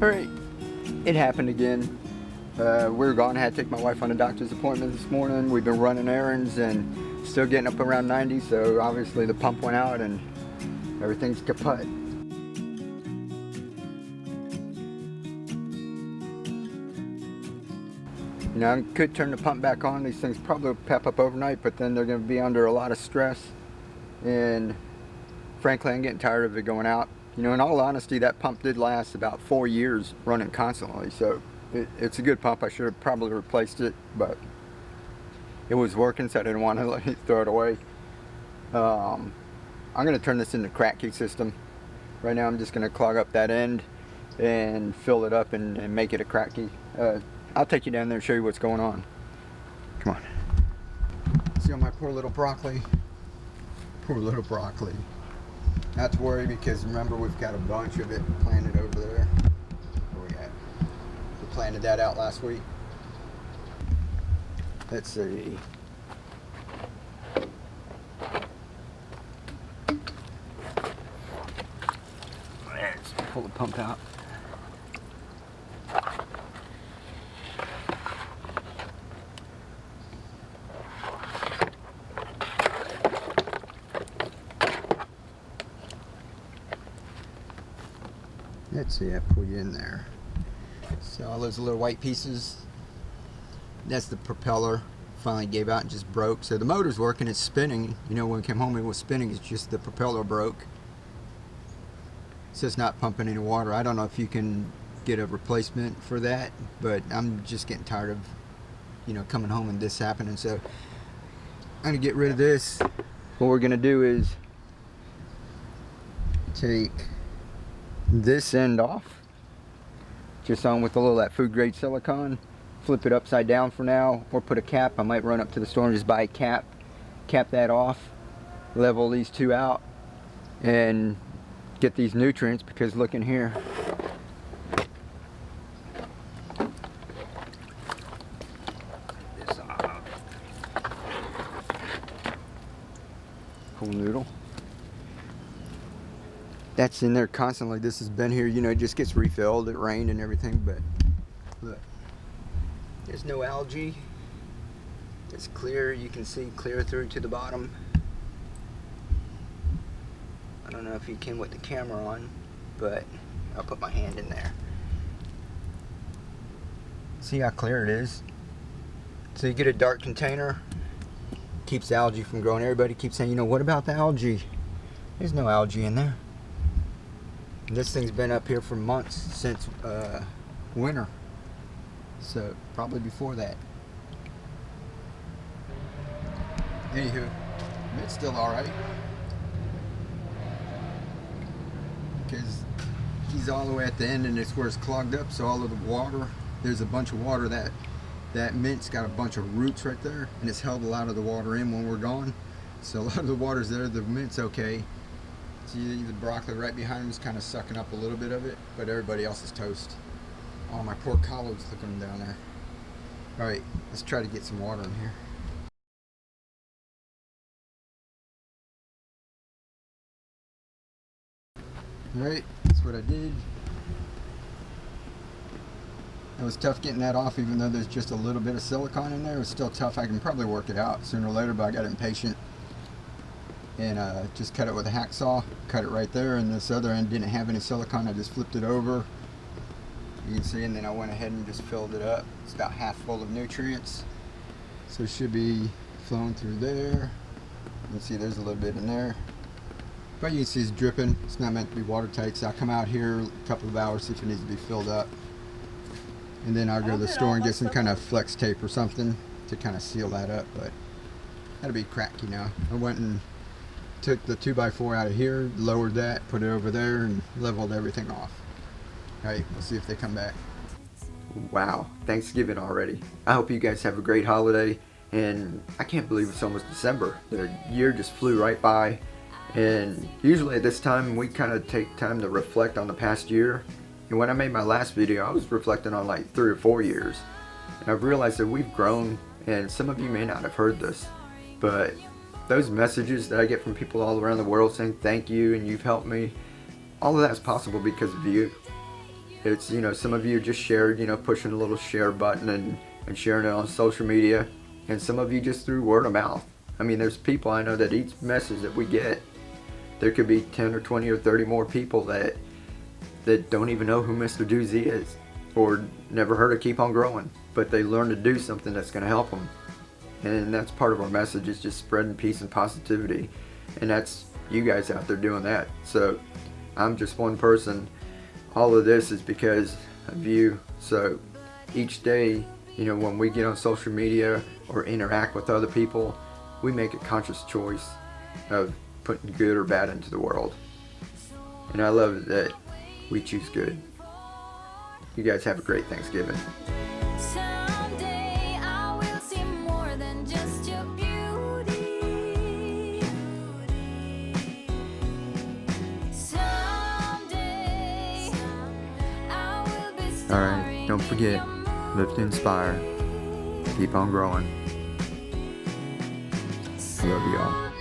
Alright, it happened again. We were gone. I had to take my wife on a doctor's appointment this morning. We've been running errands and still getting up around 90, so obviously the pump went out and everything's kaput. You know, I could turn the pump back on. These things probably pep up overnight, but then they're going to be under a lot of stress. And frankly, I'm getting tired of it going out. You know, in all honesty, that pump did last about 4 years running constantly. So it's a good pump. I should have probably replaced it, but it was working, so I didn't want to let it throw it away. I'm going to turn this into a kratky system. Right now, I'm just going to clog up that end and fill it up and make it a kratky. I'll take you down there and show you what's going on. Come on. See all my poor little broccoli? Poor little broccoli. Not to worry, because remember, we've got a bunch of it planted over there. Where we at? We planted that out last week. Let's see. Let's pull the pump out. Let's see, I pull you in there. So all those little white pieces, that's the propeller. Finally gave out and just broke. So the motor's working, it's spinning. You know, when we came home it was spinning, it's just the propeller broke. So it's not pumping any water. I don't know if you can get a replacement for that, but I'm just getting tired of, you know, coming home and this happening. So I'm gonna get rid of this. What we're gonna do is take this end off, just on with a little of that food grade silicone, flip it upside down for now, or put a cap. I might run up to the store and just buy a cap that off, level these two out, and get these nutrients, because look in here. This off. Cool noodle. That's in there constantly. This has been here, you know, it just gets refilled. It rained and everything, but look, there's no algae. It's clear. You can see clear through to the bottom. I don't know if you can with the camera on, but I'll put my hand in there. See how clear it is? So you get a dark container, keeps the algae from growing. Everybody keeps saying, you know, what about the algae? There's no algae in there. This thing's been up here for months, since winter, so probably before that. Anywho, it's still alright, because he's all the way at the end and it's where it's clogged up, so all of the water, there's a bunch of water. That mint's got a bunch of roots right there, and it's held a lot of the water in when we're gone, so a lot of the water's there. The mint's okay. See, the broccoli right behind him is kind of sucking up a little bit of it, but everybody else is toast. Oh, my poor collards, look at them down there. Alright, let's try to get some water in here. Alright, that's what I did. It was tough getting that off, even though there's just a little bit of silicone in there. It was still tough. I can probably work it out sooner or later, but I got impatient. And just cut it with a hacksaw, cut it right there, and this other end didn't have any silicone. I just flipped it over, you can see, and then I went ahead and just filled it up. It's about half full of nutrients, so it should be flowing through there. You can see there's a little bit in there, but you can see it's dripping. It's not meant to be watertight, so I'll come out here a couple of hours, see if it needs to be filled up, and then I'll go to the store and get some kind of flex tape or something to kind of seal that up. But that'll be kratky now. I went and took the 2x4 out of here, lowered that, put it over there, and leveled everything off. Alright, we'll see if they come back. Wow, Thanksgiving already. I hope you guys have a great holiday, and I can't believe it's almost December. The year just flew right by, and usually at this time we kind of take time to reflect on the past year. And when I made my last video, I was reflecting on like 3 or 4 years, and I've realized that we've grown, and some of you may not have heard this, but those messages that I get from people all around the world saying thank you and you've helped me, all of that's possible because of you. It's, you know, some of you just shared, you know, pushing a little share button and sharing it on social media, and some of you just through word of mouth. I mean, there's people I know that each message that we get, there could be 10 or 20 or 30 more people that don't even know who Mr. Doozy is, or never heard of Keep On Growing, but they learn to do something that's going to help them. And that's part of our message, is just spreading peace and positivity. And that's you guys out there doing that. So I'm just one person. All of this is because of you. So each day, you know, when we get on social media or interact with other people, we make a conscious choice of putting good or bad into the world. And I love that we choose good. You guys have a great Thanksgiving. Someday I will see more than just your beauty. Someday I will be Alright, don't forget, live to inspire, keep on growing. I love you all.